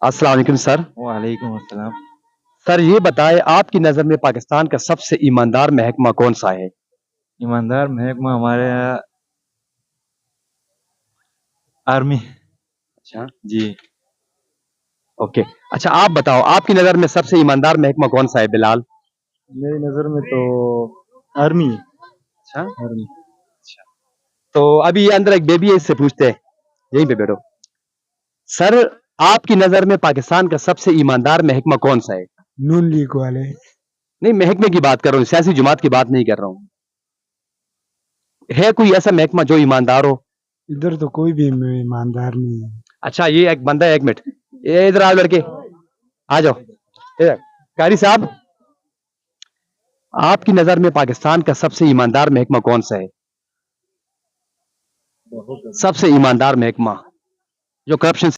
अस्सलाम वालेकुम सर। वालेकुम अस्सलाम। सर ये बताएं आपकी नज़र में पाकिस्तान का सबसे ईमानदार महकमा कौन सा है? ईमानदार महकमा हमारे यहाँ आर्मी। अच्छा, जी। ओके। अच्छा आप बताओ आपकी नज़र में सबसे ईमानदार महकमा कौन सा है बिलाल? मेरी नज़र में तो आर्मी। अच्छा, आर्मी। तो अभी ये अंदर एक बेबी है, इससे पूछते हैं। यहीं पे बैठो। सर आपकी नज़र में पाकिस्तान का सबसे ईमानदार महकमा कौन सा है? नून लीग वाले। नहीं, महकमे की बात कर रहा हूँ, सियासी जमात की बात नहीं कर रहा हूँ। है कोई ऐसा महकमा जो ईमानदार हो? इधर तो कोई भी ईमानदार नहीं है। अच्छा ये एक बंदा है, एक मिनट, ये इधर आओ लड़के, आ जाओ इधर। कारी साहब, आपकी नज़र में पाकिस्तान का सबसे ईमानदार महकमा कौन सा है? सबसे ईमानदार महकमा जो करप्शन